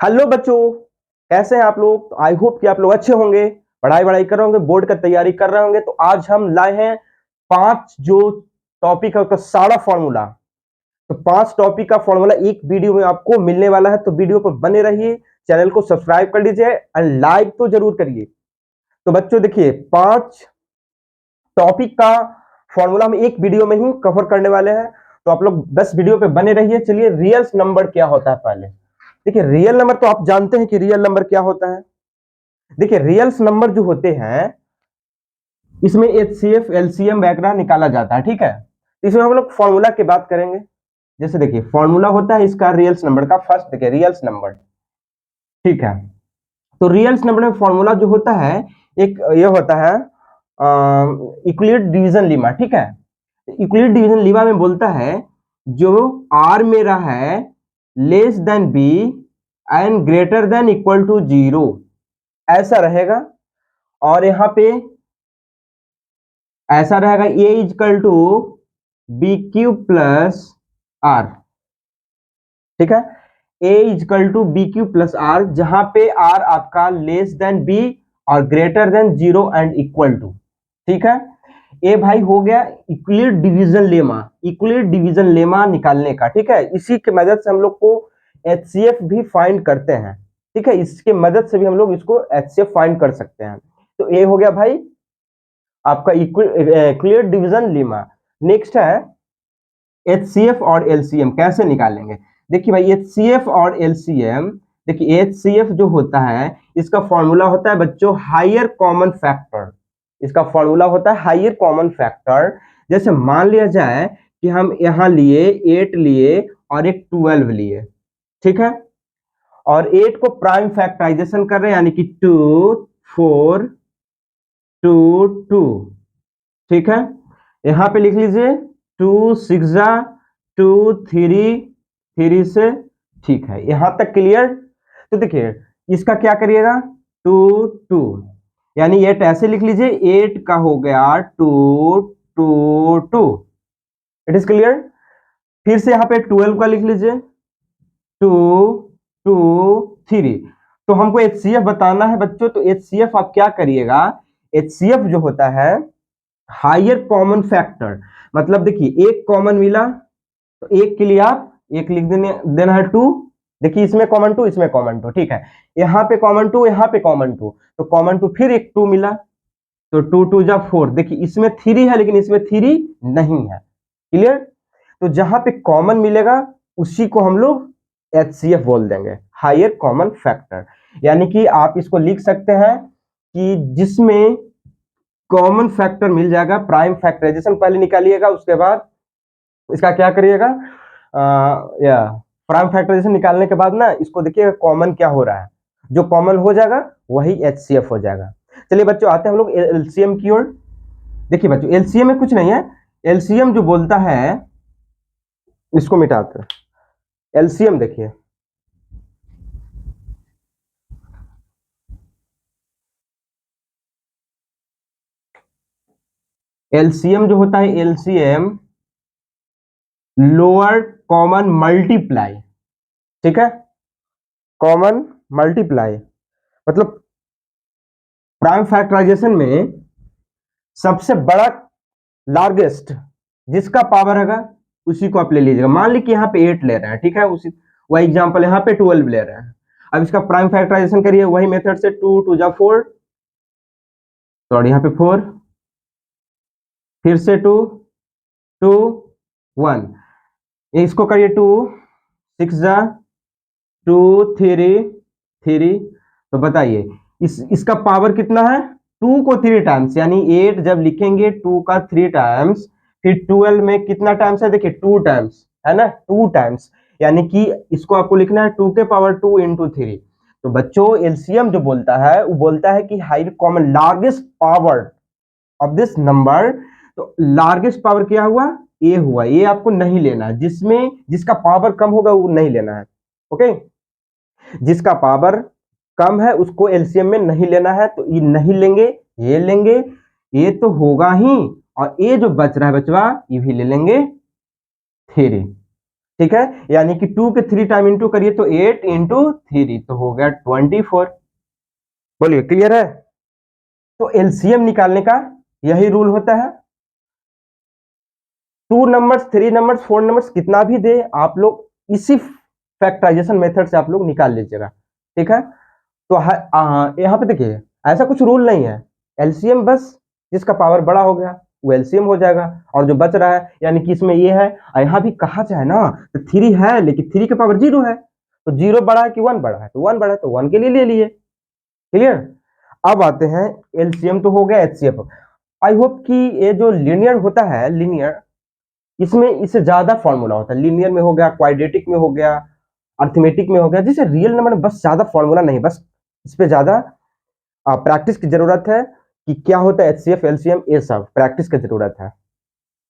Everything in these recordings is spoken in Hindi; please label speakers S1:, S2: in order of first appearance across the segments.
S1: हेलो बच्चों, कैसे हैं आप लोग। आई होप कि आप लोग अच्छे होंगे, पढ़ाई कर रहे होंगे, बोर्ड का तैयारी कर रहे होंगे। तो आज हम लाए हैं 5 जो टॉपिक है उसका सारा फॉर्मूला। तो 5 टॉपिक का फॉर्मूला एक वीडियो में आपको मिलने वाला है, तो वीडियो पर बने रहिए। चैनल को सब्सक्राइब कर लीजिए एंड लाइक तो जरूर करिए। तो बच्चों देखिए, 5 टॉपिक का फॉर्मूला हम एक वीडियो में ही कवर करने वाले हैं, तो आप लोग बस वीडियो पे बने रहिए। चलिए, रियल नंबर क्या होता है पहले देखिए। रियल नंबर तो आप जानते हैं कि रियल नंबर क्या होता है। देखिए, रियल्स नंबर जो होते हैं इसमें एचसीएफ एलसीएम वगैरह निकाला जाता है, ठीक है। तो इसमें हम लोग फॉर्मूला की बात करेंगे। जैसे देखिए, फॉर्मूला होता है इसका रियल्स नंबर का। फर्स्ट देखिए, रियल्स नंबर, ठीक है। तो रियल्स नंबर में फॉर्मूला जो होता है, एक ये होता है यूक्लिड डिवीजन लीमा, ठीक है। यूक्लिड डिवीजन लीमा में बोलता है जो आर मेरा है less than b and greater than equal to 0, ऐसा रहेगा। और यहां पे ऐसा रहेगा a equal to b q plus r, ठीक है। A equal to b q plus r, जहां पे आर आपका लेस देन बी और greater than 0 and equal to, ठीक है। ए भाई हो गया equilibrium division lemma, equilibrium division lemma निकालने का, ठीक है। इसी की मदद से हम लोग को एचसीएफ भी फाइंड करते हैं, ठीक है। इसके मदद से भी हम लोग इसको एचसीएफ फाइंड कर सकते हैं। तो ए हो गया भाई आपका इक्विलिब्रियम डिवीजन लेमा। नेक्स्ट है एचसीएफ और एलसीएम कैसे निकालेंगे। देखिए भाई, एचसीएफ और एलसीएम, देखिए एचसीएफ जो होता है इसका फॉर्मूला होता है बच्चों हायर कॉमन फैक्टर। इसका फॉर्मूला होता है हायर कॉमन फैक्टर। जैसे मान लिया जाए कि हम यहां लिए 8 लिए और एक 12 लिए, ठीक है। और 8 को प्राइम फैक्टराइजेशन कर रहे हैं, यानी कि 2 4 2 2, ठीक है। यहां पे लिख लीजिए 2 6 2 3 3 से, ठीक है। यहां तक क्लियर। तो देखिए इसका क्या करिएगा 2 2, यानी 8 ऐसे लिख लीजिए, 8 का हो गया 2 2 2, इट इज क्लियर। फिर से यहां पे 12 का लिख लीजिए 2 2 3। तो हमको एचसीएफ बताना है बच्चों, तो एचसीएफ आप क्या करिएगा, एचसीएफ जो होता है हायर कॉमन फैक्टर। मतलब देखिए एक कॉमन मिला तो एक के लिए आप एक लिख देना है 2। देखिए इसमें कॉमन 2, इसमें कॉमन 2, ठीक है। यहाँ पे कॉमन 2, यहाँ पे कॉमन 2, तो कॉमन 2 फिर एक 2 मिला, तो 2 2 जा 4। देखिए इसमें 3 है लेकिन इसमें 3 नहीं है, क्लियर। तो जहां पे कॉमन मिलेगा उसी को हम लोग एचसीएफ बोल देंगे, हायर कॉमन फैक्टर। यानी कि आप इसको लिख सकते हैं कि जिसमें कॉमन फैक्टर मिल जाएगा, प्राइम फैक्टराइजेशन पहले निकालिएगा, उसके बाद इसका क्या करिएगा या प्राइम फैक्टराइजेशन निकालने के बाद ना इसको देखिएगा कॉमन क्या हो रहा है। जो कॉमन हो जाएगा वही एचसीएफ हो जाएगा। चलिए बच्चों, आते हैं हम लोग एलसीएम की ओर। देखिए बच्चों, एलसीएम में कुछ नहीं है। एलसीएम जो बोलता है, इसको मिटाते हैं। एलसीएम देखिए, एलसीएम जो होता है, एलसीएम लोअर कॉमन मल्टीप्लाई, ठीक है। कॉमन मल्टीप्लाई मतलब प्राइम फैक्टराइजेशन में सबसे बड़ा लार्जेस्ट जिसका पावर होगा उसी को आप ले लीजिएगा। मान ली कि यहाँ पे 8 ले रहे हैं, ठीक है। उसी वही एग्जांपल यहाँ पे 12 ले रहे हैं। अब इसका प्राइम फैक्टराइजेशन करिए वही मेथड से, 2 2 जा 4, तो और यहाँ पे 4, फिर से 2 2 1, इसको करिए 2 6 जा 2 3 3। तो बताइए इसका पावर कितना है, 2 को 3 टाइम्स, यानी 8 जब लिखेंगे 2 का 3 टाइम्स, फिर 12 में कितना टाइम्स है, देखिए 2 टाइम्स है ना, 2 टाइम्स। यानी कि इसको आपको लिखना है 2 के पावर 2 इंटू 3। तो बच्चों एलसीएम जो बोलता है वो बोलता है कि higher common largest power of this number. तो लार्जेस्ट पावर क्या हुआ, ए हुआ। ये आपको नहीं लेना है, जिसमें जिसका पावर कम होगा वो नहीं लेना है, ओके। जिसका पावर कम है उसको एलसीएम में नहीं लेना है, तो ये नहीं लेंगे, ये लेंगे, ये तो होगा ही। और ये जो बच रहा है बचवा, ये भी ले लेंगे 3, ठीक है, यानी कि 2 के 3 टाइम इंटू करिए तो 8 इंटू 3 तो हो गया 24। बोलिए क्लियर है। तो एलसीएम निकालने का यही रूल होता है। 2 नंबर्स 3 नंबर्स 4 नंबर्स कितना भी दे आप लोग इसी फैक्टराइजेशन मेथड से आप लोग निकाल लीजिएगा। ठीक है, तो यहाँ पे देखिए ऐसा कुछ रूल नहीं है, एलसीएम बस जिसका पावर बड़ा हो गया वो एलसीएम हो जाएगा, और जो बच रहा है यानी कि इसमें ये है, यहाँ भी कहा जाए ना तो 3 है लेकिन 3 के पावर 0 है, तो 0 बड़ा है कि 1 बड़ा है, तो 1 बड़ा है तो 1 के लिए ले लिए। क्लियर। अब आते हैं एलसीएम तो हो गया एचसीएफ। आई होप कि ये जो लीनियर होता है, लीनियर इसमें इससे ज्यादा फॉर्मूला होता है, लीनियर में हो गया, क्वाड्रेटिक में हो गया, अर्थमेटिक में हो गया, जैसे रियल नंबर में बस ज्यादा फॉर्मूला नहीं, बस इस पे ज्यादा प्रैक्टिस की जरूरत है कि क्या होता है एचसीएफ एलसीएम, ये सब प्रैक्टिस की जरूरत है।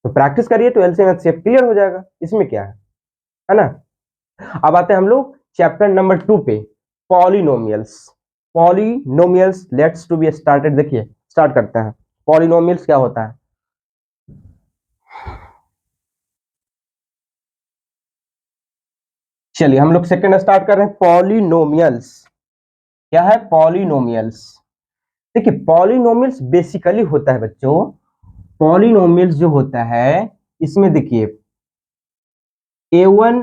S1: तो प्रैक्टिस करिए तो एलसीएम एचसीएफ क्लियर हो जाएगा, इसमें क्या है ना। अब आते हैं हम लोग चैप्टर नंबर 2 पे, polynomials. Polynomials let's to be started. देखिए स्टार्ट करते हैं, पॉलिनोमियल्स क्या होता है। चलिए हम लोग सेकंड स्टार्ट कर रहे हैं, पॉलिनोमियल्स क्या है। पॉलिनोमियल्स देखिए, पॉलिनोमियल्स बेसिकली होता है बच्चों, पॉलिनोमियल्स जो होता है इसमें देखिए A1,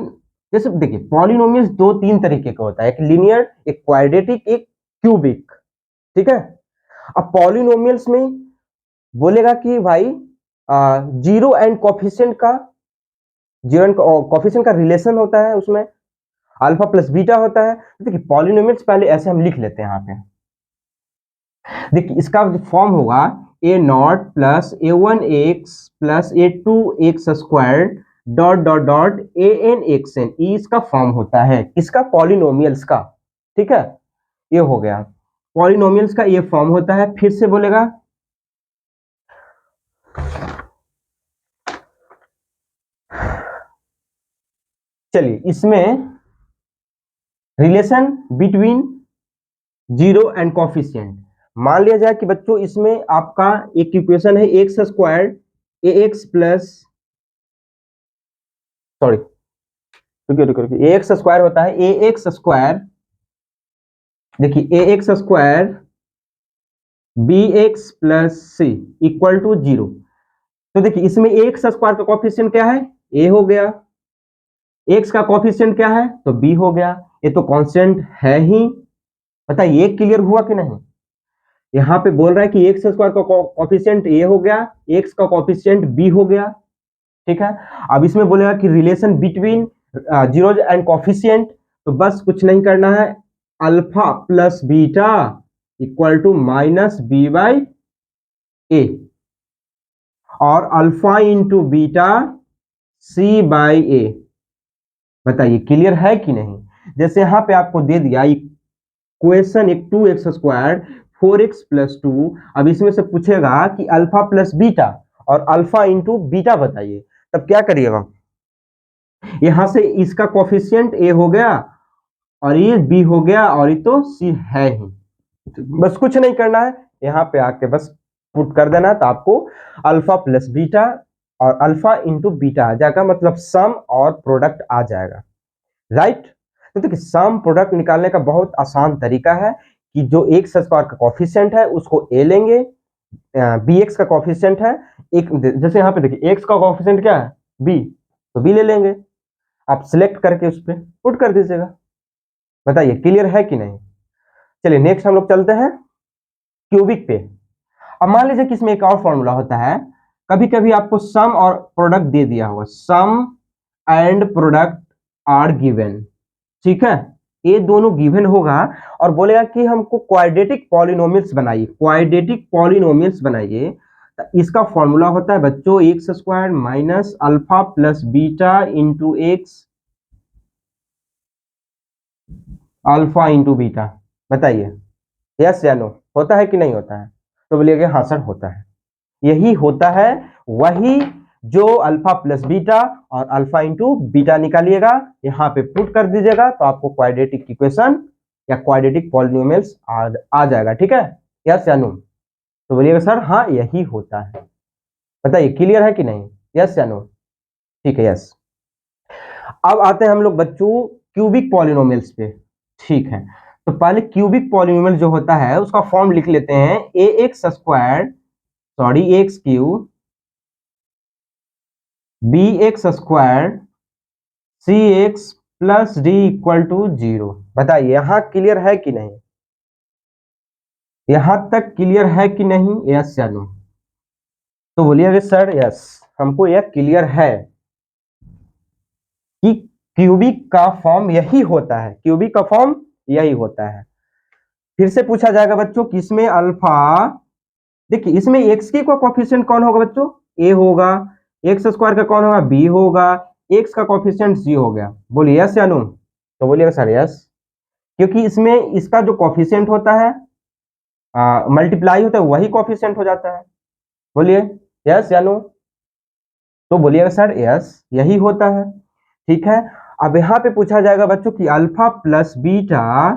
S1: जैसे देखिए पॉलिनोमियल्स 2-3 तरीके का होता है, एक लीनियर, एक क्वाड्रेटिक, एक क्यूबिक। ठीक है, अब पॉलिनोमियल्स में बोलेगा कि भाई जीरो एंड कोफिशिएंट का, जीरो एंड कोफिशिएंट का रिलेशन होता है, उसमें अल्फा प्लस बीटा होता है। तो देखिए पॉलिनोमियल्स पहले ऐसे हम लिख लेते हैं यहाँ पे। देखिए इसका जो फॉर्म होगा a nought plus A1x plus A2x square dot dot dot AN XN, इसका फॉर्म होता है किसका, पॉलिनोमियल्स का। ठीक है, ये हो गया पॉलिनोमियल्स का, ये फॉर्म होता है। फिर से बोलेगा चलिए इसमें relation between zero and coefficient, मान लिया जाए कि बच्चों इसमें आपका एक इक्वेशन है एक्स स्क्वायर ए एक्स प्लस, सॉरी रुकिए रुकिए रुकिए, ए एक्स स्क्वायर होता है ए एक्स स्क्वायर, देखिए a x square b x plus c equal to 0। तो देखिए इसमें एक्स स्क्वायर का कॉफिशिएंट क्या है, ए हो गया, एक्स का कॉफिशिएंट क्या है तो बी हो गया, ये तो कांस्टेंट है ही। बताइए ये क्लियर हुआ कि नहीं। यहाँ पे बोल रहा है कि एक्स स्क्वायर का कॉफिशिएंट ए हो गया, एक्स का कॉफिशिएंट बी हो गया। ठीक है, अब इसमें बोलेगा कि relation between zero and coefficient, तो बस कुछ नहीं करना है, alpha plus beta equal to minus b by a, और alpha into beta c by a. बताइए क्लियर है कि नहीं। जैसे यहाँ पे आपको दे दिया इक्वेशन एक 2x स्क्वायर 4x प्लस 2, अब इसमें से पूछेगा कि अल्फा प्लस बीटा और अल्फा इंटू बीटा बताइए, तब क्या करिएगा, यहां से इसका कोफिशिएंट ए हो गया और ये बी हो गया और ये तो सी है ही, बस कुछ नहीं करना है, यहाँ पे आके बस पुट कर देना, तो आपको अल्फा प्लस बीटा और अल्फा इंटू बीटा आ जाएगा, मतलब सम और प्रोडक्ट आ जाएगा। राइट, तो देखिए सम प्रोडक्ट निकालने का बहुत आसान तरीका है कि जो एक्स स्क्वायर का कॉफिशिएंट है उसको ए लेंगे, बी एक्स का कॉफिशिएंट है एक, जैसे यहाँ पे देखिए एक्स का कॉफिशिएंट क्या है बी, तो बी ले लेंगे, आप सिलेक्ट करके उस पर पुट कर दीजिएगा। बताइए क्लियर है कि नहीं। चलिए नेक्स्ट हम लोग चलते हैं क्यूबिक पे। अब मान लीजिए कि इसमें एक और फॉर्मूला होता है, कभी कभी आपको सम और प्रोडक्ट दे दिया होगा, सम एंड प्रोडक्ट आर गिवन। ठीक है, ये दोनों गिवन होगा और बोलेगा कि हमको क्वाड्रेटिक पॉलिनोमियल्स बनाइए, क्वाड्रेटिक पॉलिनोमियल्स बनाइए। तो इसका फॉर्मूला होता है बच्चों x square minus alpha plus beta into x alpha into beta. बताइए यस या नो, होता है कि नहीं होता है, तो बोलिएगा हाँ सर होता है, यही होता है, वही जो अल्फा प्लस बीटा और अल्फा इंटू बीटा निकालिएगा, यहाँ पे पुट कर दीजिएगा, तो आपको क्वाड्रेटिक इक्वेशन या क्वाड्रेटिक पॉलिनोमियल्स आ जाएगा। ठीक है, यस या नो, तो बोलिएगा सर हाँ यही होता है। बताइए क्लियर है कि नहीं, यस या नो। ठीक है यस। अब आते हैं हम लोग बच्चों क्यूबिक पॉलिनोमियल्स पे। ठीक है, तो पहले क्यूबिक पॉलिनोमियल जो होता है उसका फॉर्म लिख लेते हैं, a x square sorry x cube b x square c x plus d equal to 0। बताइए यहां क्लियर है कि नहीं, यहां तक क्लियर है कि नहीं, यस या नो? तो बोलिए सर यस, हमको यह क्लियर है कि क्यूबिक का फॉर्म यही होता है, क्यूबिक का फॉर्म यही होता है। फिर से पूछा जाएगा बच्चों कि इसमें अल्फा, देखिए इसमें एक्स की कोएफिशिएंट कौन होगा बच्चों, ए होगा, एक्स स्क्वायर का कौन होगा, बी होगा, एक्स का कोएफिशिएंट सी हो गया। बोलिए यस या नो? तो बोलिएगा सर यस, क्योंकि इसमें इसका जो कोएफिशिएंट होता है मल्टीप्लाई होता है वही कोएफिशिएंट हो जाता है। बोलिए यस या नो? तो बोलिएगा सर यस यही होता है। ठीक है, अब यहाँ पे पूछा जाएगा बच्चों कि alpha plus beta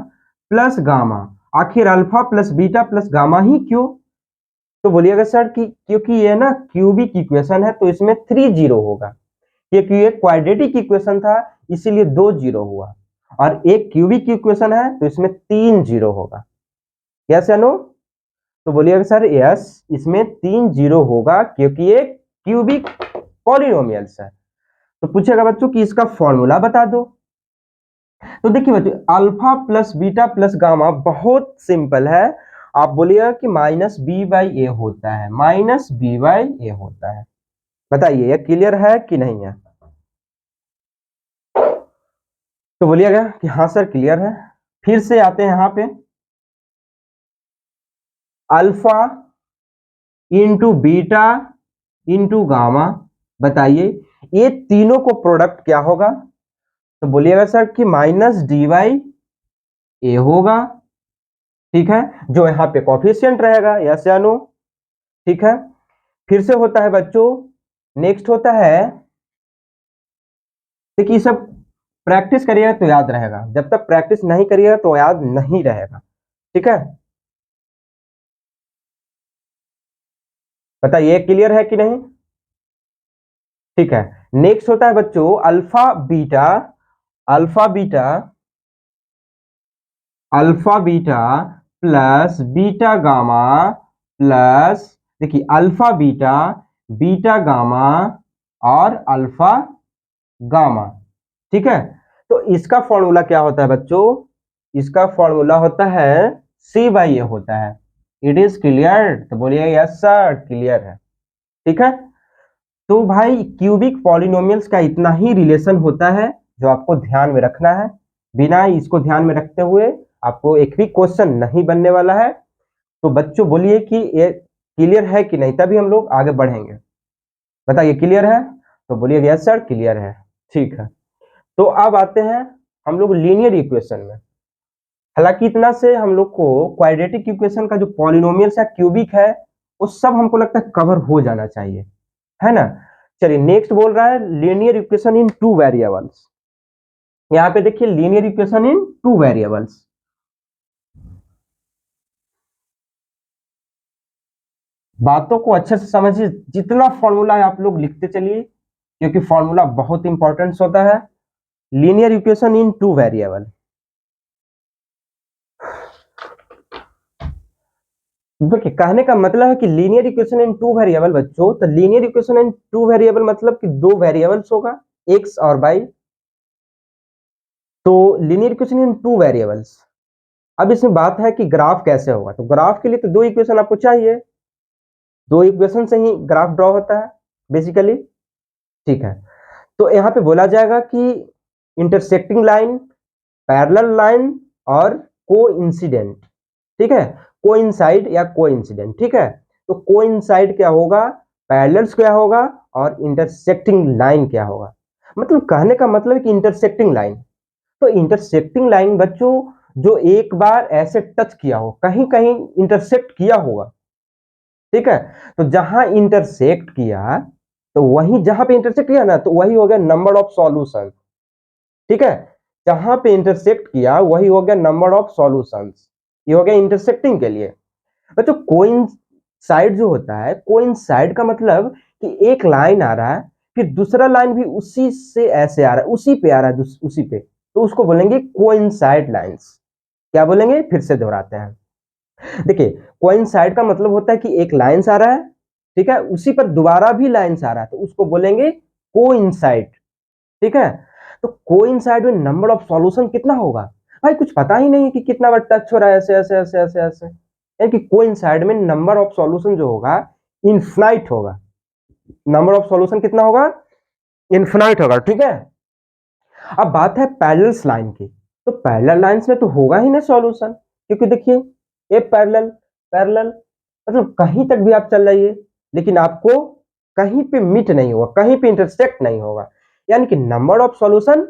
S1: plus gamma, आखिर alpha plus beta plus gamma ही क्यों? तो बोलिएगा सर कि क्योंकि ये ना क्यूबिक इक्वेशन है तो इसमें 3 जीरो होगा, क्योंकि ये क्वाड्रेटिक इक्वेशन था इसीलिए 2 जीरो हुआ, और एक क्यूबिक इक्वेशन है तो इसमें 3 जीरो होगा। यस या नो? तो बोलिएगा सर यस, इसमें 3 जीरो होगा क्योंकि ये क्यूबिक पॉलिनोमियल्स है। तो पूछेगा बच्चों कि इसका फॉर्मूला बता दो। तो देखिए बच्चों alpha plus beta plus gamma बहुत सिंपल है, आप बोलिएगा कि माइनस बी बाई ए होता है, माइनस बी बाई ए होता है। बताइए ये क्लियर है कि नहीं है? तो बोलिएगा कि हाँ सर क्लियर है। फिर से आते हैं यहाँ पे, alpha into beta into gamma, बताइए ये तीनों को प्रोडक्ट क्या होगा? तो बोलिएगा सर कि माइनस डी वाई ए होगा। ठीक है, जो यहाँ पे कोफिशिएंट रहेगा, यस या नो? ठीक है, फिर से होता है बच्चों, नेक्स्ट होता है, देखिए सब प्रैक्टिस करिएगा तो याद रहेगा, जब तक प्रैक्टिस नहीं करिएगा तो याद नहीं रहेगा। ठीक है, बताइए क्लियर है कि नहीं? ठीक है, नेक्स्ट होता है बच्चों alpha beta, alpha beta, alpha beta plus beta gamma plus, देखिए अल्फा बीटा, बीटा गामा और अल्फा गामा। ठीक है, तो इसका फॉर्मूला क्या होता है बच्चों? इसका फॉर्मूला होता है सी बाई ए होता है। It is clear? तो बोलिए यस सर क्लियर है। ठीक है, तो भाई क्यूबिक पॉलिनोमियल्स का इतना ही रिलेशन होता है जो आपको ध्यान में रखना है, बिना इसको ध्यान में रखते हुए आपको एक भी क्वेश्चन नहीं बनने वाला है। तो बच्चों बोलिए कि ये क्लियर है कि नहीं, तभी हम लोग आगे बढ़ेंगे। बताइए क्लियर है? तो बोलिए यस सर क्लियर है। ठीक है, तो अब आते हैं हम लोग लीनियर इक्वेशन में। हालांकि इतना से हम लोग को क्वाड्रेटिक इक्वेशन का जो पॉलिनोमियल्स है क्यूबिक है वो सब हमको लगता है कवर हो जाना चाहिए, है ना? चलिए नेक्स्ट बोल रहा है linear equation in two variables. यहाँ पे देखिए linear equation in two variables, बातों को अच्छे से समझिए, जितना फॉर्मूला है आप लोग लिखते चलिए क्योंकि फॉर्मूला बहुत इंपॉर्टेंट होता है। Linear equation in two variable, देखिए कहने का मतलब है कि linear equation in two variable बच्चों, तो linear equation in two variable मतलब कि दो वेरिएबल्स होगा एक्स और वाई। तो linear equation in two variables, अब इसमें बात है कि ग्राफ कैसे होगा, तो ग्राफ के लिए तो दो इक्वेशन आपको चाहिए, दो इक्वेशन से ही ग्राफ ड्रॉ होता है बेसिकली। ठीक है, तो यहाँ पे बोला जाएगा कि इंटरसेक्टिंग लाइन, पैरेलल लाइन और कोइंसिडेंट। ठीक है, कोइंसाइड या कोइंसिडेंट। ठीक है, तो कोइंसाइड क्या होगा, पैरेलल्स क्या होगा और इंटरसेक्टिंग लाइन क्या होगा। मतलब कहने का मतलब है कि इंटरसेक्टिंग लाइन, तो इंटरसेक्टिंग लाइन बच्चों जो एक बार ऐसे टच किया हो, कहीं कहीं इंटरसेक्ट किया होगा। ठीक है, तो जहां इंटरसेक्ट किया तो वही, जहां पे इंटरसेक्ट किया ना तो वही हो गया नंबर ऑफ सॉल्यूशन। ठीक है, जहां पे इंटरसेक्ट किया वही हो गया नंबर ऑफ सॉल्यूशंस, ये हो गया इंटरसेक्टिंग के लिए। बच्चों कोइंसाइड जो होता है, कोइंसाइड का मतलब कि एक लाइन आ रहा है फिर दूसरा लाइन भी उसी से ऐसे आ रहा है, उसी पे आ रहा है, उसी पे, तो उसको बोलेंगे कोइंसाइड लाइंस। क्या बोलेंगे, फिर से दोहराते हैं। देखिए कोइंसाइड का मतलब होता है कि एक लाइंस आ रहा है, ठीक है, उसी पर दोबारा भी लाइंस आ रहा है, तो उसको बोलेंगे कोइंसाइड। ठीक है, तो कोइंसाइड में नंबर ऑफ सॉल्यूशन कितना होगा, भाई कुछ पता ही नहीं है कि कितना बार टच हो रहा है, ऐसे ऐसे ऐसे ऐसे ऐसे, यानी कि कोइंसाइड में नंबर ऑफ सॉल्यूशन जो होगा इनफिनाइट होगा। नंबर ऑफ सॉल्यूशन कितना होगा, इनफिनाइट होगा। ठीक है, अब बात है पैरेलल लाइन की, तो पैरेलल लाइंस में तो होगा ही ना सॉल्यूशन, क्योंकि देखिए ये पैरेलल पैरेलल मतलब कहीं तक भी आप चल जाइए लेकिन आपको कहीं पे मीट नहीं होगा, कहीं पे इंटरसेक्ट नहीं होगा, यानी कि नंबर ऑफ सॉल्यूशन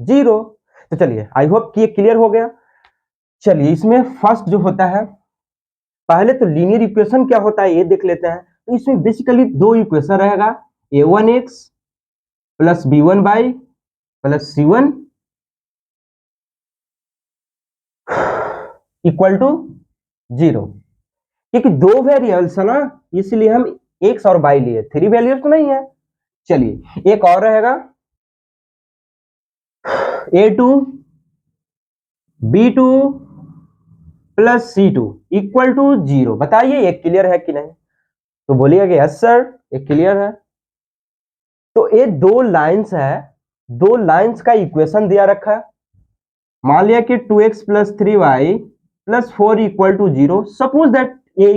S1: जीरो। तो चलिए आई होप कि ये क्लियर हो गया। चलिए इसमें फर्स्ट जो होता है, पहले तो लीनियर इक्वेशन क्या होता है ये देख लेते हैं। तो इसमें बेसिकली दो इक्वेशन रहेगा, a1x plus b1y plus c1 equal to 0, क्योंकि दो वेरिएबल्स है ना, इसलिए हम एक्स और वाई लिए, थ्री वैल्यूज तो नहीं है। चलिए एक और रहेगा a2 b2 plus c2 equal to 0। बताइए ये क्लियर है कि नहीं, तो बोलिएगा कि यस सर ये क्लियर है। तो ये दो लाइंस है, दो लाइंस का इक्वेशन दिया रखा है, मान लिया कि 2x plus 3y plus 4 equal to 0, suppose that ये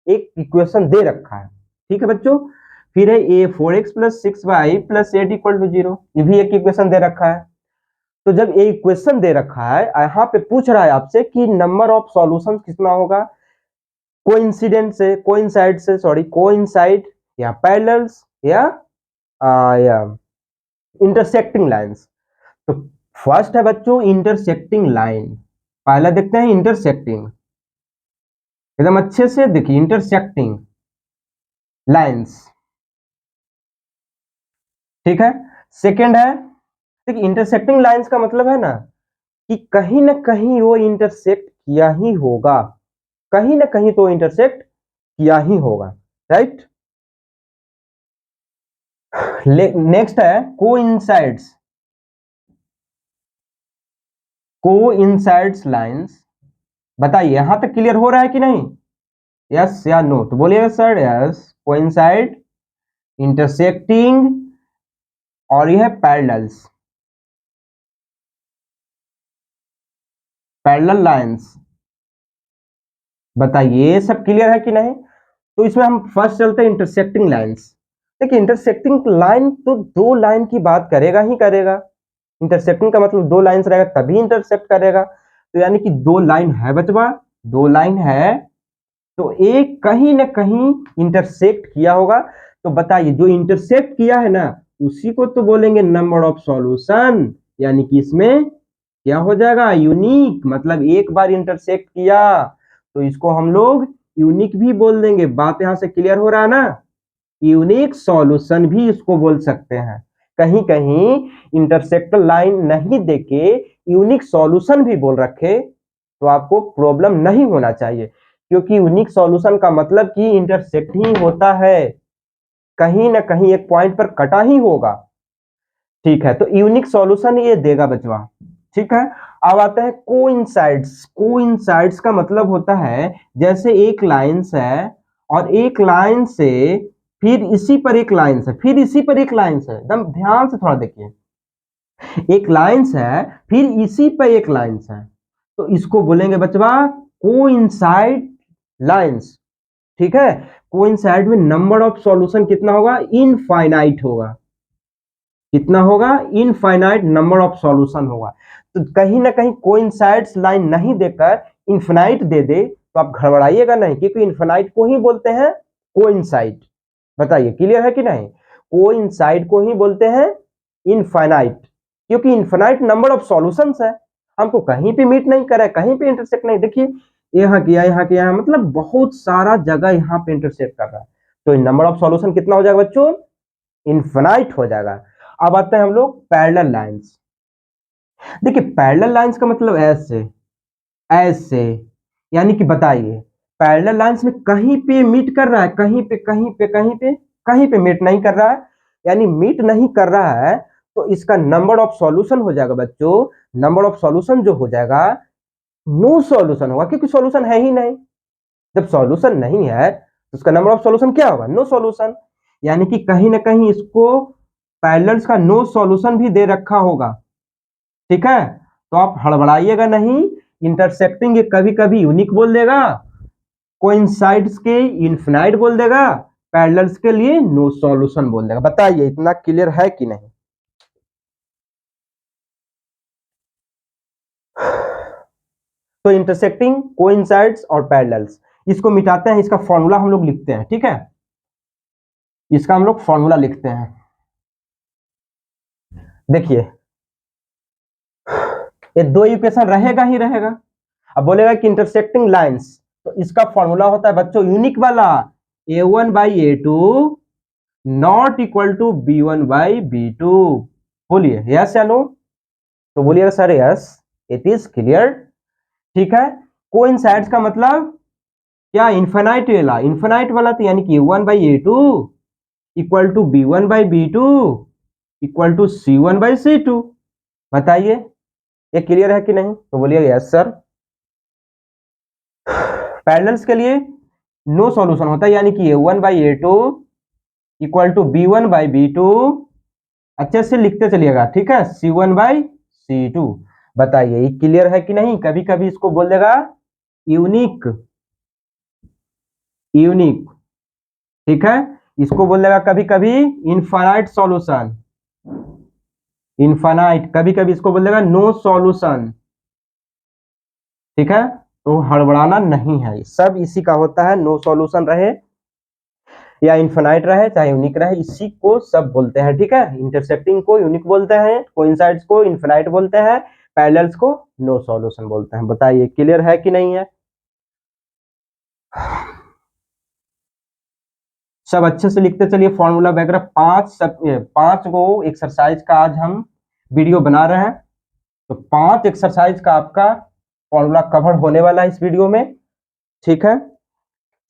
S1: एक इक्वेशन दे रखा है। ठीक है बच्चों, फिर है a 4x plus 6y plus 8 equal to 0, ये भी एक इक्वेशन दे रखा है। तो जब ये इक्वेशन दे रखा है, यहाँ पे पूछ रहा है आपसे कि नंबर ऑफ सॉल्यूशन कितना होगा, कोइंसिडेंट से, कोइंसाइड से, सॉरी कोइंसाइड या पैरेलल्स या इंटरसेक्टिंग लाइंस। तो फर्स्ट है बच्चों इंटरसेक्टिंग लाइन, पहला देखते हैं इंटरसेक्टिंग, एकदम अच्छे से देखिए इंटरसेक्टिंग लाइंस। ठीक है, सेकंड है, देखिए इंटरसेक्टिंग लाइंस का मतलब है ना कि कहीं ना कहीं वो इंटरसेक्ट किया ही होगा, कहीं ना कहीं तो इंटरसेक्ट किया ही होगा, राइट। नेक्स्ट है कोइंसाइड्स, कोइंसाइड्स लाइंस। बताइए यहां तक क्लियर हो रहा है कि नहीं, यस या नो, तो बोलिएगा सर यस। कोइंसाइड, इंटरसेक्टिंग और यह पैरेलल्स, पैरेलल लाइंस। बताइए ये सब क्लियर है कि नहीं। तो इसमें हम फर्स्ट चलते हैं इंटरसेक्टिंग लाइंस। देखिए इंटरसेक्टिंग लाइन तो दो लाइन की बात करेगा ही करेगा, इंटरसेक्टिंग का मतलब दो लाइन रहेगा तभी इंटरसेक्ट करेगा, तो यानी कि दो लाइन है बचवा, दो लाइन है तो एक कहीं ना कहीं इंटरसेक्ट किया होगा। तो बताइए जो इंटरसेक्ट किया है ना उसी को तो बोलेंगे नंबर ऑफ सॉल्यूशन, यानी कि इसमें क्या हो जाएगा यूनिक, मतलब एक बार इंटरसेक्ट किया तो इसको हम लोग यूनिक भी बोल देंगे। बात यहां से क्लियर हो रहा है ना, यूनिक सॉल्यूशन भी इसको बोल सकते हैं। कहीं कहीं इंटरसेक्टर लाइन नहीं देके यूनिक सॉल्यूशन भी बोल रखे तो आपको प्रॉब्लम नहीं होना चाहिए, क्योंकि यूनिक सॉल्यूशन का मतलब कि इंटरसेक्ट ही होता है, कहीं ना कहीं एक पॉइंट पर कटा ही होगा। ठीक है, तो यूनिक सॉल्यूशन ये देगा बचवा। ठीक है, अब आते हैं कोइंसाइड्स। कोइंसाइड्स का मतलब होता है जैसे एक लाइन है और एक लाइन से फिर इसी पर एक लाइन है, फिर इसी पर एक लाइन है, एकदम ध्यान से थोड़ा देखिए, एक लाइन है फिर इसी पर एक लाइन है, तो इसको बोलेंगे बचवा कोइंसाइड लाइंस। ठीक है, कोइंसाइड में नंबर ऑफ सॉल्यूशन कितना होगा, इनफाइनाइट होगा, कितना होगा, इनफाइनाइट नंबर ऑफ सॉल्यूशन होगा। तो कहीं ना कहीं कोइंसाइड्स लाइन नहीं देकर इनफिनाइट दे दे तो आप घबराइएगा नहीं, क्योंकि इनफिनाइट को ही बोलते हैं कोइंसाइड। बताइए क्लियर है कि नहीं, कोइंसाइड को ही बोलते हैं इनफाइनाइट, क्योंकि इनफाइनाइट नंबर ऑफ सॉल्यूशंस है, हमको कहीं पे मीट नहीं करे, कहीं पे इंटरसेक्ट नहीं। देखिए यहाँ किया, यहाँ किया, यहाँ मतलब बहुत सारा जगह यहाँ पे इंटरसेक्ट कर रहा है, तो नंबर ऑफ सॉल्यूशन कितना हो जाएगा बच्चों, इनफिनाइट हो जाएगा। अब आते हैं हम लोग पैरेलल लाइंस। देखिए पैरेलल लाइंस का मतलब ऐसे ऐसे, यानी कि बताइए पैरेलल लाइंस में कहीं पे मीट कर रहा है, कहीं पे कहीं पे कहीं पे कहीं पे मीट नहीं कर रहा है, यानी मीट नहीं कर रहा है, तो इसका नंबर ऑफ सॉल्यूशन हो जाएगा बच्चों, नंबर ऑफ सॉल्यूशन जो हो जाएगा नो सॉल्यूशन होगा, क्योंकि सॉल्यूशन है ही नहीं। जब सॉल्यूशन नहीं है तो उसका नंबर ऑफ सॉल्यूशन क्या होगा, नो सॉल्यूशन। यानी कि कहीं ना कहीं इसको पैरेलल्स का नो सॉल्यूशन भी दे रखा होगा। ठीक है, तो आप हड़बड़ाइएगा नहीं, इंटरसेक्टिंग कभी कभी यूनिक बोल देगा, कोइंसाइड्स के इनफिनाइट बोल देगा, पैरेलल्स के लिए नो सॉल्यूशन बोल देगा। बताइए इतना क्लियर है कि नहीं। तो इंटरसेक्टिंग, कोइंसाइड्स और पैरेलल्स, इसको मिटाते हैं, इसका फॉर्मूला हम लोग लिखते हैं। ठीक है, इसका हम लोग फॉर्मूला लिखते हैं। देखिए ये दो इक्वेशन रहेगा ही रहेगा। अब बोलेगा कि इंटरसेक्टिंग लाइंस, तो इसका फॉर्मूला होता है बच्चों यूनिक वाला, a1/a2 not equal to b1/b2। बोलिए यस या नो, तो बोलिएगा sir yes, it is clear. ठीक है, कोइंसाइड्स का मतलब क्या, इन्फिनाइट वाला, तो यानी कि a1/a2 equal to b1/b2 equal to c1/c2। बताइए ये क्लियर है कि नहीं, तो बोलिए यस सर। पैरेलल्स के लिए नो सॉल्यूशन होता है, यानी कि a1/a2 इक्वल टू b1/b2, अच्छे से लिखते चलिएगा। ठीक है, c1/c2। बताइए ये क्लियर है कि नहीं। कभी कभी इसको बोल देगा यूनिक, यूनिक। ठीक है, इसको बोल देगा कभी कभी इनफाइनाइट सॉल्यूशन, इनफाइनाइट, कभी कभी इसको बोल देगा नो सॉल्यूशन। ठीक है, तो हड़बड़ाना नहीं है, सब इसी का होता है, नो सॉल्यूशन रहे या इन्फिनाइट रहे चाहे यूनिक रहे, इसी को सब बोलते हैं। ठीक है, इंटरसेक्टिंग को यूनिक बोलते हैं, कोइंसाइड्स को इन्फिनाइट बोलते हैं, पैरेलल्स को नो सॉल्यूशन बोलते हैं। बताइए क्लियर है कि नहीं है। सब अच्छे से लिखते चलिए फॉर्मूला वगैरह। पांच गो एक्सरसाइज का आज हम वीडियो बना रहे हैं, तो 5 एक्सरसाइज का आपका फॉर्मूला कवर होने वाला है इस वीडियो में। ठीक है,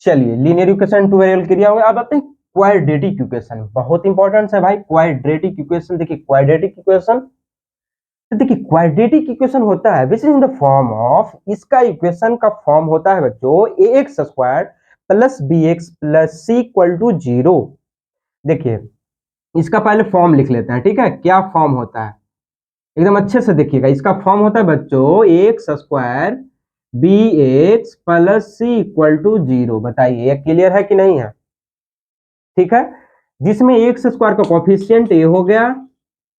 S1: चलिए लीनियर इक्वेशन, टू वेरिएबल क्रिया हो गया। अब आते हैं क्वाड्रेटिक इक्वेशन, बहुत इंपॉर्टेंट है भाई क्वाड्रेटिक इक्वेशन। देखिए क्वाड्रेटिक इक्वेशन, तो देखिए क्वाड्रेटिक इक्वेशन होता है which is in the form of, इसका इक्वेशन का फॉर्म होता है बच्चों ax² plus bx plus c equal to 0। देखिए इसका पहले फॉर्म लिख लेते हैं। ठीक है, क्या फॉर्म होता है एकदम अच्छे से देखिएगा। इसका फॉर्म होता है बच्चों ax² bx plus c equal to 0। बताइए ये क्लियर है कि नहीं है। ठीक है, जिसमें x² का कोफिशिएंट a हो गया,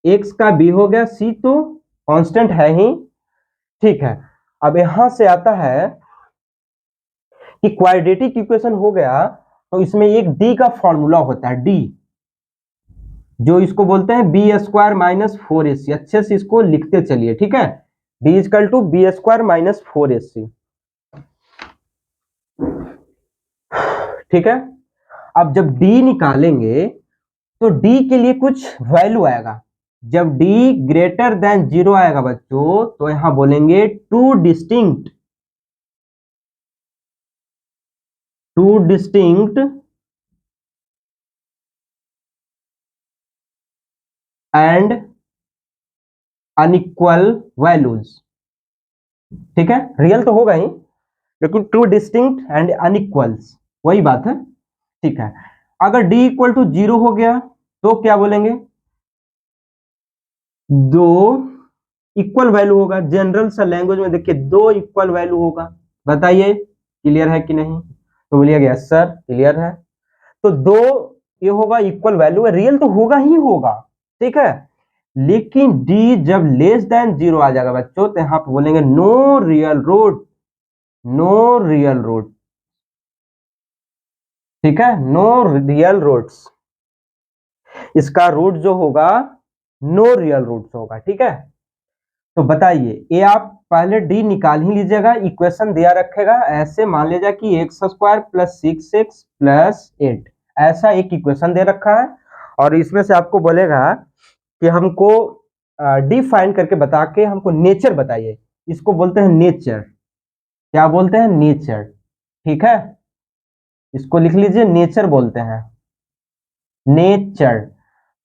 S1: x का b हो गया, c तो कांस्टेंट है ही। ठीक है, अब यहां से आता है कि क्वाड्रेटिक इक्वेशन हो गया, तो इसमें एक d का फॉर्मूला होता है, d, जो इसको बोलते हैं b² माइनस 4ac। अच्छे से इसको लिखते चलिए। ठीक है, d equal to b² minus 4ac। ठीक है, अब जब d निकालेंगे तो d के लिए कुछ वैल्यू आएगा। जब d ग्रेटर देन 0 आएगा बच्चों, तो यहां बोलेंगे two distinct and unequal values. ठीक है, रियल तो होगा ही, लेकिन टू डिस्टिंक्ट एंड अनइक्वल्स, वही बात है। ठीक है, अगर d इक्वल टू 0 हो गया तो क्या बोलेंगे, दो इक्वल वैल्यू होगा। जनरल सा लैंग्वेज में देखिए दो इक्वल वैल्यू होगा। बताइए क्लियर है कि नहीं, तो बोलिएगा यस सर क्लियर है। तो दो ये होगा इक्वल वैल्यू है, रियल तो होगा ही होगा। ठीक है, लेकिन d जब लेस देन 0 आ जाएगा बच्चों, तो यहां पे बोलेंगे no real root, no real root. ठीक है, नो रियल रूट्स, इसका रूट जो होगा नो रियल रूट्स होगा। ठीक है, तो बताइए ये आप पहले डी निकाल ही लीजिएगा, इक्वेशन दिया रखेगा ऐसे, मान लीजिए कि x² प्लस 6x प्लस 8, ऐसा एक इक्वेशन दे रखा है, और इसमें से आपको बोलेगा कि हमको डी फाइंड करके बता के हमको नेचर बताइए। इसको बोलते हैं नेचर, क्या बोलते हैं, नेचर। ठीक है, इसको लिख लीजिए नेचर बोलते हैं, नेचर।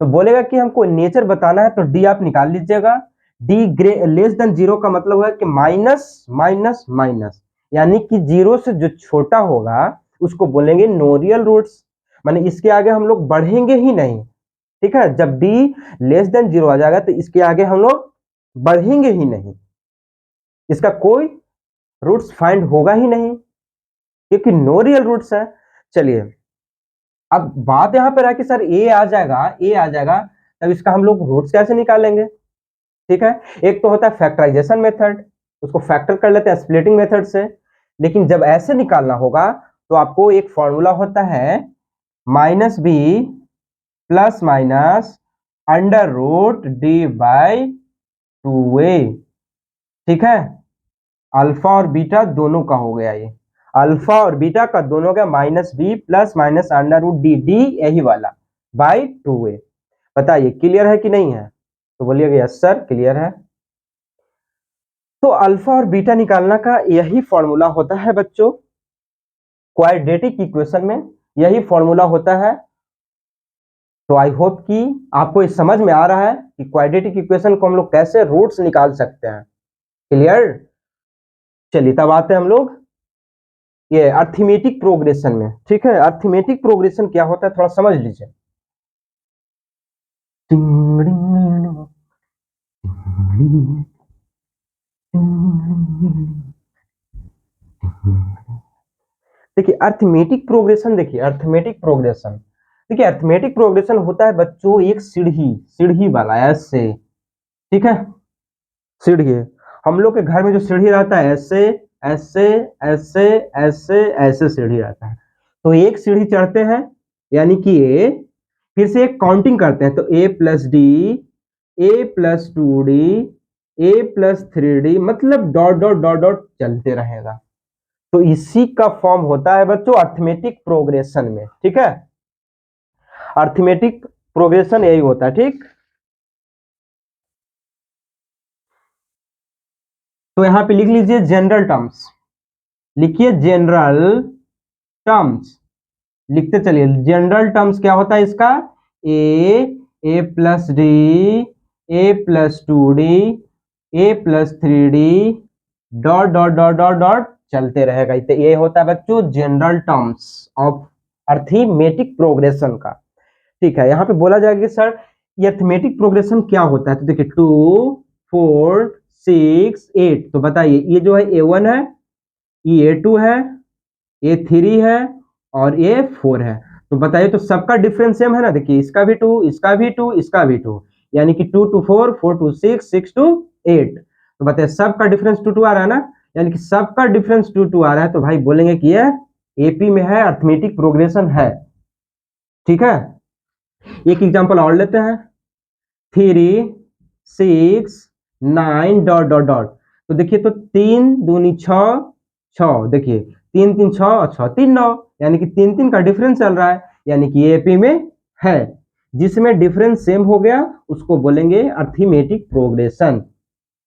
S1: तो बोलेगा कि हमको नेचर बताना है, तो डी आप निकाल लीजिएगा। डी लेस देन जीरो का मतलब है कि माइनस माइनस माइनस, यानी कि जीरो से जो छोटा होगा उसको बोलेंगे नो रियल रूट्स, माने इसके आगे हम लोग बढ़ेंगे ही नहीं। ठीक है, जब डी लेस देन जीरो आ जाएगा तो इसके आगे हम लोग बढ़ेंगे ही नहीं, इसका कोई रूट्स फाइंड होगा ही नहीं, क्योंकि नो रियल रूट्स है। चलिए, अब बात यहां पर है कि सर ए आ जाएगा, ए आ जाएगा, तब इसका हम लोग रूट्स कैसे निकालेंगे? ठीक है, एक तो होता है फैक्टराइजेशन मेथड, उसको फैक्टर कर लेते हैं स्प्लिटिंग मेथड से, लेकिन जब ऐसे निकालना होगा तो आपको एक फॉर्मूला होता है minus b plus minus under root d by two a. ठीक है, अल्फा और बीटा दोनों का हो गया, ये अल्फा और बीटा का दोनों का minus b plus minus under root d, d यही वाला बाई टू ए। बताइए क्लियर है कि नहीं है? तो बोलिएगा यस सर क्लियर है। तो अल्फा और बीटा निकालना का यही फॉर्मूला होता है बच्चों, क्वाड्रेटिक इक्वेशन में यही फॉर्मूला होता है। तो आई होप कि आपको ये समझ में आ रहा है कि क्वाड्रेटिक इक्वेशन को हम लोग कैसे रूट्स निकाल सकते हैं। क्लियर? चलिए तब आते हैं हम लोग ये अर्थमेटिक प्रोग्रेशन में। ठीक है, अर्थमेटिक प्रोग्रेशन क्या होता है थोड़ा समझ लीजिए। देखिए अर्थमेटिक प्रोग्रेशन, देखिए अर्थमेटिक प्रोग्रेशन, देखिए अर्थमेटिक प्रोग्रेशन होता है बच्चों एक सीढ़ी, सीढ़ी वाला ऐसे। ठीक है, सीढ़ी है, हम लोग के घर में जो सीढ़ी रहता है ऐसे ऐसे ऐसे ऐसे ऐसे सीढ़ी रहता है। तो एक सीढ़ी चढ़ते हैं यानी कि ए, फिर से एक काउंटिंग करते हैं, तो ए plus d, a plus two d, a plus three D, मतलब डॉट डॉट डॉट डॉट चलते रहेगा। तो इसी का फॉर्म होता है बच्चों अर्थमेटिक प्रोग्रेशन में। ठीक है, अर्थमेटिक प्रोग्रेशन यही होता है। ठीक, तो यहां पे लिख लीजिए जनरल टर्म्स, लिखिए जनरल टर्म्स, लिखते चलिए। जनरल टर्म्स क्या होता है इसका? A plus d, a plus two d, a plus three d, dot dot dot dot dot चलते रहेगा। तो ये होता है बच्चों general terms of arithmetic progression का। ठीक है, यहाँ पे बोला जाएगा कि सर ये अर्थमेटिक प्रोग्रेशन क्या होता है, तो देखिए 2 4 6 8, तो बताइए ये जो है A1 है, ये A2 है, A3 है और A4 है। तो बताइए तो सबका डिफरेंस सेम है ना? देखिए इसका भी 2, इसका भी 2, इसका भी 2, यानी कि 2 to 4, 4 to 6, 6 to 8। तो बताइए सबका डिफरेंस 2 2 आ रहा है ना, यानी कि सबका डिफरेंस 2 2 आ रहा है, तो भाई बोलेंगे कि ये एपी में है, अर्थमेटिक प्रोग्रेशन है। ठीक है, एक एग्जांपल और लेते हैं, 3 6 9 डॉट डॉट डॉट। तो देखिए तो 3 दूनी 6, 6, देखिए 3 3 6 और 6 3 9, यानी कि 3 3 का डिफरेंस चल रहा है, यानी कि एपी में है। जिसमें डिफरेंस सेम हो गया उसको बोलेंगे अर्थमेटिक प्रोग्रेशन।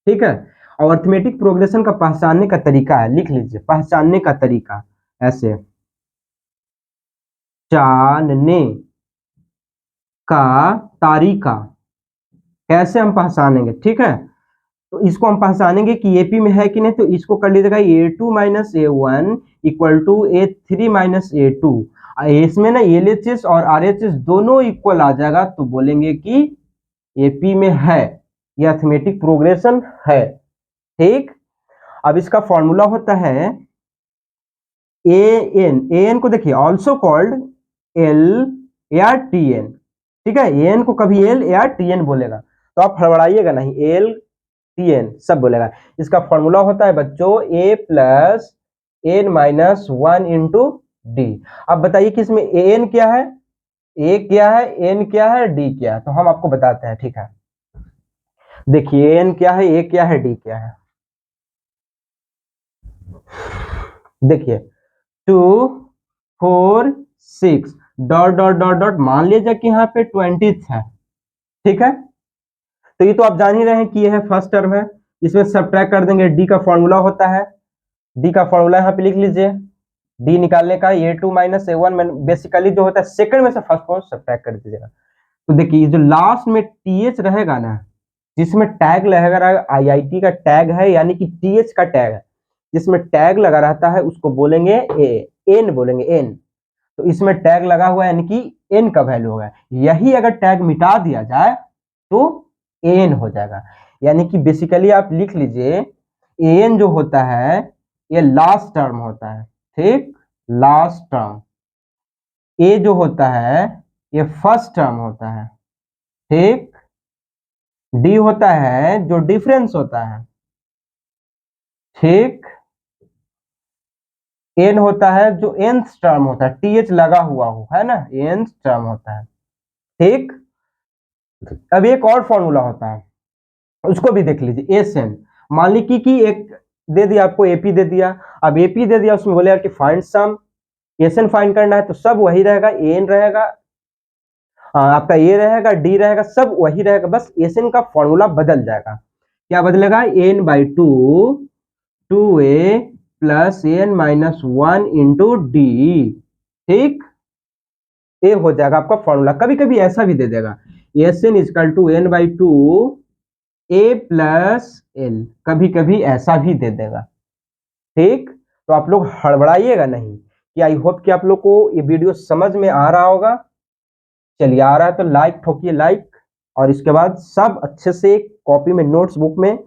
S1: ठीक है, और अर्थमेटिक प्रोग्रेशन का पहचानने का तरीका है, लिख लीजिए पहचानने का तरीका ऐसे, जानने का तारीका, कैसे हम पहचानेंगे? ठीक है, तो इसको हम पहचानेंगे कि एपी में है कि नहीं, तो इसको कर लीजिएगा A2 minus A1 equal to A3 minus A2। इसमें ना LHS और RHS दोनों इक्वल आ जाएगा, तो बोलेंगे कि एपी में है, ये अर्थमेटिक प्रोग्रेशन है। ठीक, अब इसका फॉर्मूला होता है AN को देखिए ऑल्सो कॉल्ड L या TN। ठीक है, AN को कभी L या TN बोलेगा, तो आप हड़बड़ाइएगा नहीं, L TN सब बोलेगा। इसका फॉर्मूला होता है बच्चों A plus n minus 1 into d. अब बताइए कि इसमें AN क्या है, A क्या है, N क्या है, D क्या है, तो हम आपको बताते हैं। ठीक है, देखिए AN क्या है, A क्या है, D क्या है। देखिए 2 4 6 डॉट डॉट डॉट डॉट, मान लीजिए कि यहाँ पे 20th है। ठीक है, तो ये तो आप जान ही रहे हैं कि ये है फर्स्ट टर्म है, इसमें सब्ट्रैक्ट कर देंगे, डी का फॉर्मूला होता है, डी का फॉर्मूला यहाँ पे लिख लीजिए। डी निकालने का A2 माइनस A1 में बेसिकली जो होता है सेकंड में से फर्स्ट को सब्ट्रैक्ट कर दीजिएगा। तो देखिए जो लास्ट में टीएच रहेगा ना, जिसमें टैग लगा आईआईटी का टैग है, यानी कि टीएच का टैग है, जिसमें टैग लगा रहता है उसको बोलेंगे एन बोलेंगे, एन। तो इसमें टैग लगा हुआ है यानी कि एन का वैल्यू होगा। यही अगर टैग मिटा दिया जाए तो एन हो जाएगा। यानी कि बेसिकली आप लिख लीजिए, एन जो होता है ये लास्ट टर्म होता है, ठीक, लास्ट टर्म। ए जो होता है ये फर्स्ट टर्म होता है, ठीक। डी होता है जो डिफरेंस होता है, ठीक। एन होता है जो एंथ टर्म होता है, टीएच लगा हुआ हो, है ना, एंथ टर्म होता है, ठीक। अब एक और फॉर्मूला होता है, उसको भी देख लीजिए, एस एन। मान ली कि एक दे दिया आपको, एपी दे दिया। अब एपी दे दिया, उसमें बोले यार कि find sum, s n find करना है, तो सब वही रहेगा, एन रहेगा, आपका ए रहेगा, डी रहेगा, सब वही रहेगा, बस एस एन का फॉर्मूला बदल जाएगा। क्या बदलेगा, n by two, two a plus n minus one into d, ठीक। ए हो जाएगा आपका फॉर्मूला। कभी कभी ऐसा भी दे देगा, s n equal to n by two a plus l, कभी कभी ऐसा भी दे देगा, ठीक। तो आप लोग हड़बड़ाइएगा नहीं। कि आई होप कि आप लोग को ये वीडियो समझ में आ रहा होगा। चलिए, आ रहा है तो लाइक ठोकिए, लाइक। और इसके बाद सब अच्छे से कॉपी में, नोट्स बुक में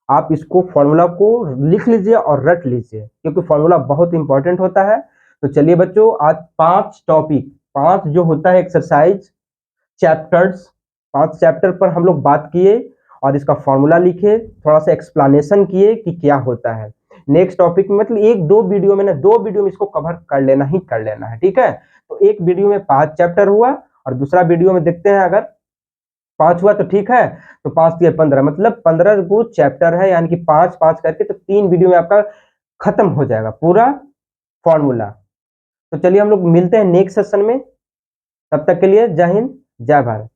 S1: आप इसको फॉर्मूला को लिख लीजिए और रट लीजिए, क्योंकि फॉर्मूला बहुत इंपॉर्टेंट होता है। तो चलिए बच्चों, आज 5 टॉपिक, 5 जो होता है एक्सरसाइज चैप्टर्स, 5 चैप्टर पर हम लोग बात किए और इसका फॉर्मूला लिखे, थोड़ा सा एक्सप्लेनेशन किए कि क्या होता है। नेक्स्ट टॉपिक में मतलब एक दो वीडियो में ना, 2 वीडियो में इसको कवर कर लेना ही कर लेना है, ठीक है। तो एक वीडियो में 5 चैप्टर हुआ और दूसरा वीडियो में देखते हैं, अगर 5 हुआ तो ठीक है। तो 5 या 15, मतलब 15 वो चैप्टर है, यानी कि 5 5 करके, तो 3 वीडियो में आपका खत्म हो जाएगा पूरा फॉर्मूला। तो चलिए हम लोग मिलते हैं नेक्स्ट सेशन में। तब तक के लिए जय हिंद, जय भारत।